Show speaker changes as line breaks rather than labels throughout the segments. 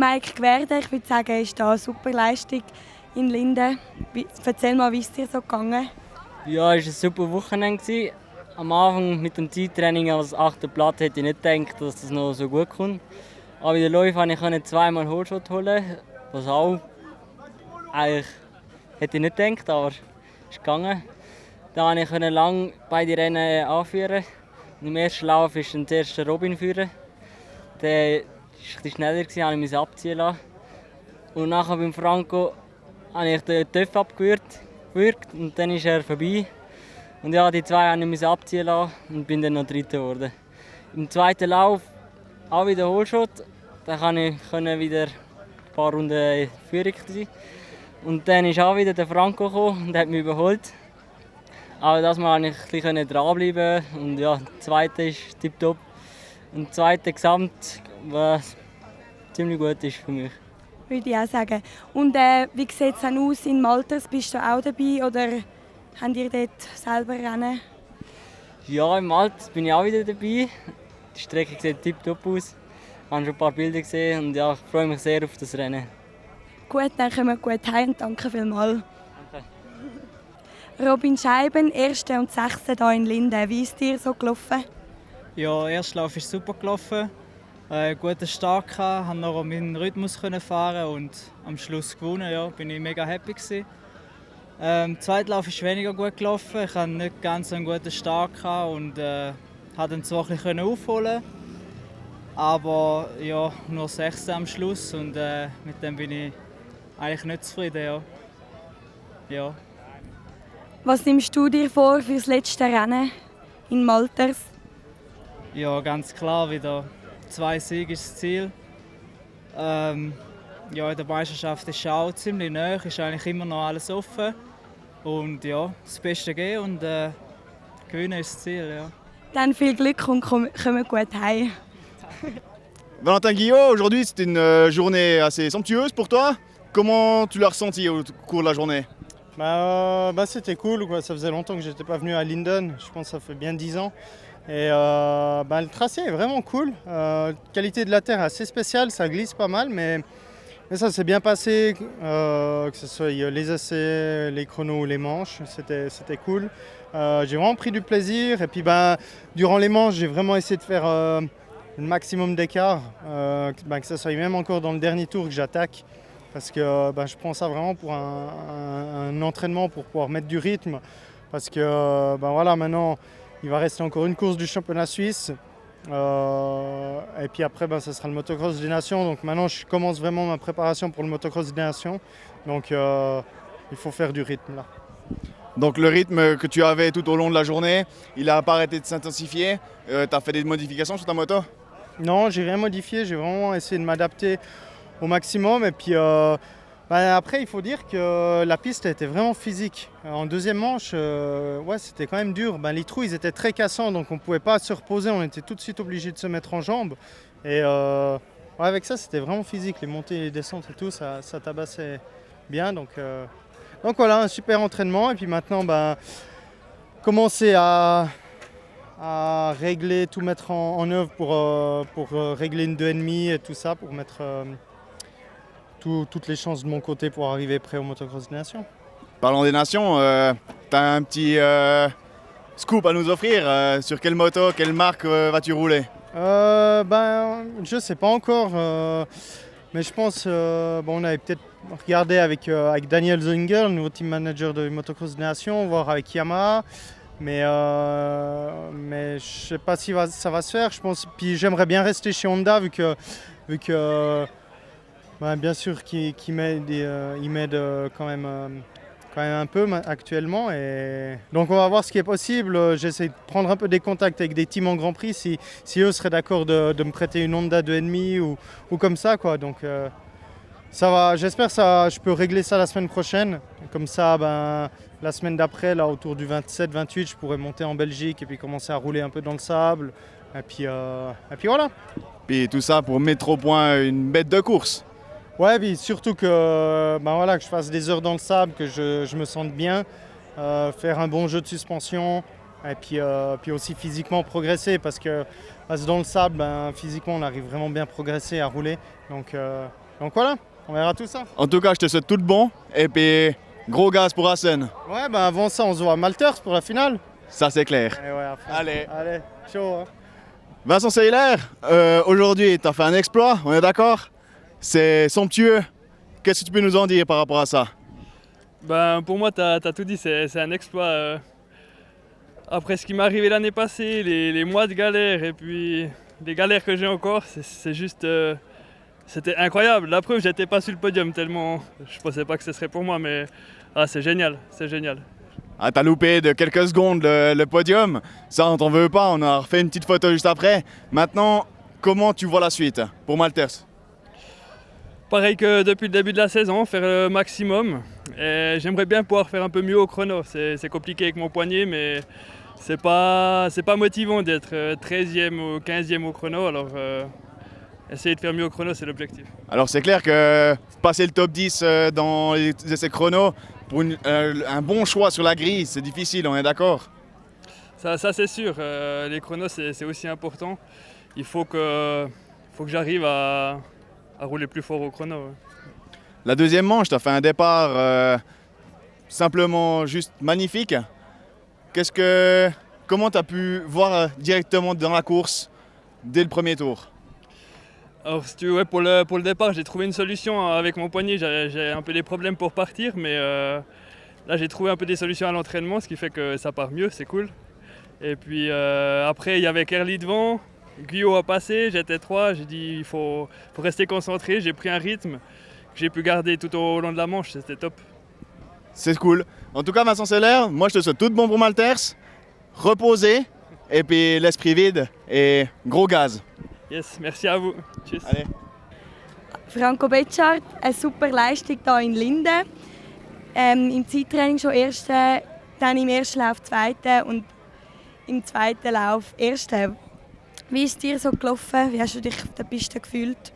Mike Gwerder, ich würde sagen, ist da eine super Leistung in Linden. Erzähl mal, wie ist es dir so gegangen?
Ja, es war ein super Wochenende. Am Anfang mit dem Zeittraining als 8. Blatt hätte ich nicht gedacht, dass das noch so gut kommt. Aber in den Läufen konnte ich zweimal Holshot holen, was auch eigentlich hätte ich nicht gedacht, aber es ist gegangen. Dann konnte ich lange beide Rennen anführen. Im ersten Lauf ist dann zuerst der Robin führen. Der war etwas schneller, musste ich abziehen lassen. Und nachher beim Franco habe ich den TÜV abgewürgt und dann ist er vorbei. Und ja, die zwei musste ich abziehen lassen und bin dann noch Dritter geworden. Im zweiten Lauf auch wieder Holshot. Da konnte ich wieder ein paar Runden in Führung sein. Und dann ist auch wieder der Franco gekommen und hat mich überholt. Aber das Mal konnte ich ein bisschen dranbleiben. Und ja, der zweite ist tipptopp. Und der zweite Gesamt, was ziemlich gut ist für mich.
Würde ich auch sagen. Und wie sieht es dann aus in Malters? Bist du auch dabei oder habt ihr dort selber Rennen?
Ja, im Malters bin ich auch wieder dabei. Die Strecke sieht tipptopp aus. Ich habe schon ein paar Bilder gesehen und ja, ich freue mich sehr auf das Rennen.
Gut, dann kommen wir gut heim und danke vielmals.
Danke.
Robin Scheiben, 1. und 6. hier in Linden. Wie ist dir so gelaufen?
Ja, der erste Lauf ist super gelaufen. Guten Start gehabt, konnte noch meinen Rhythmus fahren und am Schluss gewonnen. Ja, bin ich mega happy gewesen. Der zweite Lauf ist weniger gut gelaufen. Ich hatte nicht ganz einen guten Start gehabt und konnte dann zwar ein bisschen aufholen, aber ja, nur 6. am Schluss und mit dem bin ich eigentlich nicht zufrieden. Ja. Ja.
Was nimmst du dir vor für das letzte Rennen in Malters?
Ja, ganz klar wieder 2 Siege ist das Ziel. Ja, in der Meisterschaft ist es auch ziemlich nahe, ist eigentlich immer noch alles offen. Und ja, das Beste geben und gewinnen ist das Ziel. Ja.
Dann viel Glück und kommen gut heim.
Valentin Guillot, aujourd'hui c'était une journée assez somptueuse pour toi. Comment tu l'as ressenti au cours de la journée?
C'était cool, quoi. Ça faisait longtemps que j'étais pas venu à Linden, je pense que ça fait bien 10 ans. Et le tracé est vraiment cool. Qualité de la terre assez spéciale, ça glisse pas mal, mais ça s'est bien passé, que ce soit les essais, les chronos ou les manches, c'était cool. J'ai vraiment pris du plaisir et puis durant les manches, j'ai vraiment essayé de faire le maximum d'écart, que ce soit même encore dans le dernier tour que j'attaque. Parce que je prends ça vraiment pour un entraînement pour pouvoir mettre du rythme. Parce que voilà, maintenant, il va rester encore une course du championnat suisse. Et puis après, ce sera le motocross des nations. Donc maintenant, je commence vraiment ma préparation pour le motocross des nations. Donc il faut faire du rythme là.
Donc le rythme que tu avais tout au long de la journée, il n'a pas arrêté de s'intensifier. Tu as fait des modifications sur ta moto?
Non, j'ai rien modifié. J'ai vraiment essayé de m'adapter au maximum. Et puis après, il faut dire que la piste était vraiment physique. En deuxième manche, c'était quand même dur. Les trous, ils étaient très cassants, donc on ne pouvait pas se reposer. On était tout de suite obligé de se mettre en jambes. Et avec ça, c'était vraiment physique. Les montées et les descentes et tout, ça tabassait bien. Donc voilà, un super entraînement. Et puis maintenant, commencer à régler, tout mettre en œuvre pour régler une 2,5 et tout ça, pour mettre toutes les chances de mon côté pour arriver prêt au motocross des nations.
Parlons des nations, tu as un petit scoop à nous offrir. Sur quelle moto, quelle marque vas-tu rouler?
Je sais pas encore, mais je pense on avait peut-être regardé avec Daniel Zinger, le nouveau team manager de motocross des nations, voir avec Yamaha. Mais je sais pas si ça va se faire. Je pense, puis j'aimerais bien rester chez Honda vu que bien sûr qu'il m'aide quand même un peu actuellement. Et donc on va voir ce qui est possible. J'essaie de prendre un peu des contacts avec des teams en Grand Prix si eux seraient d'accord de me prêter une Honda 2,5 ou comme ça, quoi. Donc ça va, j'espère que je peux régler ça la semaine prochaine. Comme ça, la semaine d'après, là, autour du 27-28, je pourrais monter en Belgique et puis commencer à rouler un peu dans le sable. Et puis voilà.
Puis tout ça pour mettre au point une bête de course.
Ouais, puis surtout que je fasse des heures dans le sable, que je me sente bien, faire un bon jeu de suspension et puis aussi physiquement progresser parce que dans le sable, physiquement, on arrive vraiment bien à progresser, à rouler. Donc Donc voilà, on verra tout ça.
En tout cas, je te souhaite tout de bon. Et puis, gros gaz pour Assen.
Ouais, bah avant ça, on se voit à Malters pour la finale.
Ça, c'est clair.
Et ouais, à fond.
Allez.
Allez, chaud. Hein.
Vincent Seyler, aujourd'hui, tu as fait un exploit, on est d'accord? C'est somptueux. Qu'est-ce que tu peux nous en dire par rapport à ça?
Ben, pour moi, tu as tout dit, c'est un exploit. Après ce qui m'est arrivé l'année passée, les mois de galère et puis les galères que j'ai encore, c'est juste... c'était incroyable. La preuve, j'étais pas sur le podium tellement... Je pensais pas que ce serait pour moi, mais c'est génial, c'est génial.
Ah, t'as loupé de quelques secondes le podium. Ça, on t'en veut pas, on a refait une petite photo juste après. Maintenant, comment tu vois la suite pour Malters?
Pareil que depuis le début de la saison, faire le maximum. Et j'aimerais bien pouvoir faire un peu mieux au chrono. C'est compliqué avec mon poignet, mais c'est pas motivant d'être 13e ou 15e au chrono. Alors essayer de faire mieux au chrono, c'est l'objectif.
Alors c'est clair que passer le top 10 dans les essais chrono, pour un bon choix sur la grille, c'est difficile, on est d'accord?
Ça c'est sûr. Les chronos, c'est aussi important. Il faut que j'arrive à rouler plus fort au chrono. Ouais.
La deuxième manche, tu as fait un départ simplement juste magnifique. Comment tu as pu voir directement dans la course dès le premier tour?
Alors si tu veux, pour le départ, j'ai trouvé une solution avec mon poignet. J'ai un peu des problèmes pour partir, mais là j'ai trouvé un peu des solutions à l'entraînement, ce qui fait que ça part mieux, c'est cool. Et puis après, il y avait Kerli devant. Guyot a passé, j'étais 3, j'ai dit il faut rester concentré, j'ai pris un rythme que j'ai pu garder tout au long de la manche, c'était top.
C'est cool. En tout cas, Vincent Seyler, moi je te souhaite tout de bon pour Malters, reposer et puis l'esprit vide et gros gaz.
Yes, merci à vous. Tschüss.
Allez.
Franco Betschart, eine super Leistung hier in Linden. Im Zeittraining schon Erste, dann im ersten Lauf Zweite und im zweiten Lauf Erste. Wie ist es dir so gelaufen? Wie hast du dich auf der Piste gefühlt?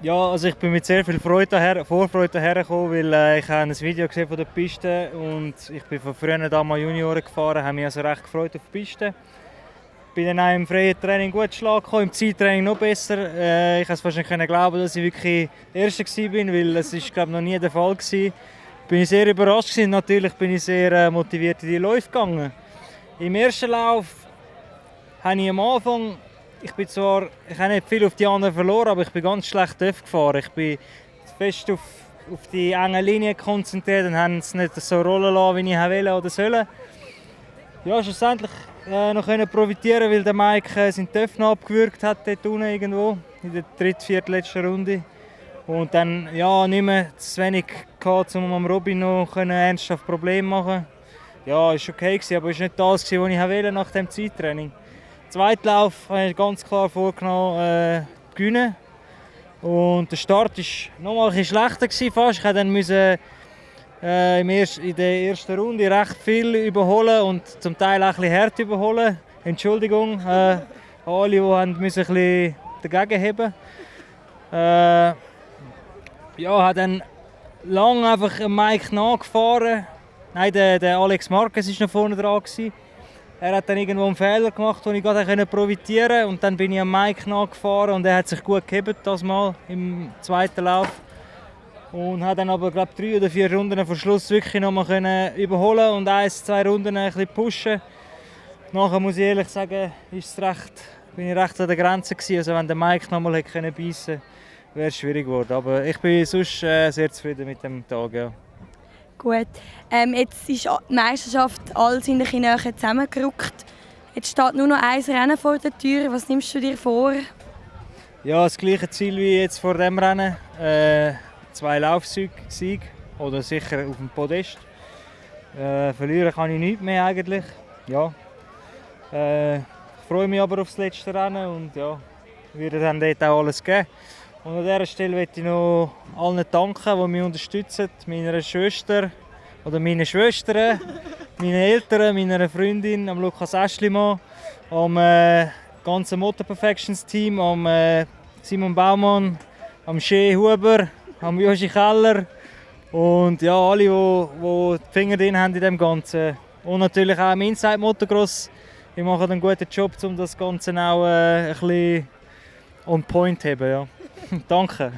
Ja, also ich bin mit sehr viel Vorfreude hergekommen, weil ich habe ein Video gesehen von der Piste und ich bin von früher da mal Junioren gefahren, habe mich also recht gefreut auf die Piste. Bin dann auch im freien Training gut Schlag gekommen, im Zeittraining noch besser. Ich konnte es fast nicht glauben, dass ich wirklich Erster war, weil es ist, glaube ich, noch nie der Fall war. Bin ich sehr überrascht und natürlich bin ich sehr motiviert in die Läufe gegangen. Im ersten Lauf habe ich am Anfang, ich habe nicht viel auf die anderen verloren, aber ich bin ganz schlecht gefahren. Ich bin fest auf die engen Linien konzentriert und habe es nicht so rollen lassen, wie ich wollte oder sollen. Ja, schlussendlich noch profitieren, weil der Mike seinen Töpfen abgewürgt hat dort unten irgendwo in der viertletzten Runde. Und dann ja, nicht mehr zu wenig gehabt, um am Robin noch ernsthaft Probleme zu machen. Ja, es war okay, aber es war nicht das, was ich wollte nach dem Zeittraining. Im zweiten Lauf habe ich ganz klar vorgenommen, gewinnen. Und der Start war noch mal ein bisschen schlechter fast. Ich musste dann in der ersten Runde recht viel überholen und zum Teil auch ein bisschen hart überholen. Entschuldigung an alle, die ein bisschen dagegen haben. Ja, habe dann lange einfach Mike nachgefahren. Nein, der Alex Marquez war noch vorne dran. Er hat dann irgendwo einen Fehler gemacht, den ich gerade profitieren konnte. Und dann bin ich am Mike nachgefahren und er hat sich gut gehebt das Mal im zweiten Lauf. Und hat dann aber, glaube 3 oder 4 Runden vor Schluss wirklich noch mal überholen und 1, 2 Runden ein bisschen pushen. Nachher muss ich ehrlich sagen, bin ich recht an der Grenze gewesen. Also wenn der Mike noch mal beißen konnte, wäre es schwierig geworden. Aber ich bin sonst sehr zufrieden mit dem Tag. Ja.
Gut. Jetzt ist die Meisterschaft alles in der Nähe zusammengerückt. Jetzt steht nur noch ein Rennen vor der Tür. Was nimmst du dir vor?
Ja, das gleiche Ziel wie jetzt vor dem Rennen. 2 Laufsiege oder sicher auf dem Podest. Verlieren kann ich nichts mehr eigentlich. Ja. Ich freue mich aber auf das letzte Rennen und ja, werde dann dort auch alles geben. Und an dieser Stelle möchte ich noch allen danken, die mich unterstützen. Meiner Schwester oder meinen Schwestern, meinen Eltern, meiner Freundin, am Lukas Eschlimann, am ganzen Motor Perfections Team, am Simon Baumann, am Shea Huber, am Joshi Keller und ja, alle, die die Finger drin haben in dem Ganzen. Und natürlich auch im Inside Motocross. Ich mache einen guten Job, um das Ganze auch ein bisschen on point zu haben. Ja. Danke.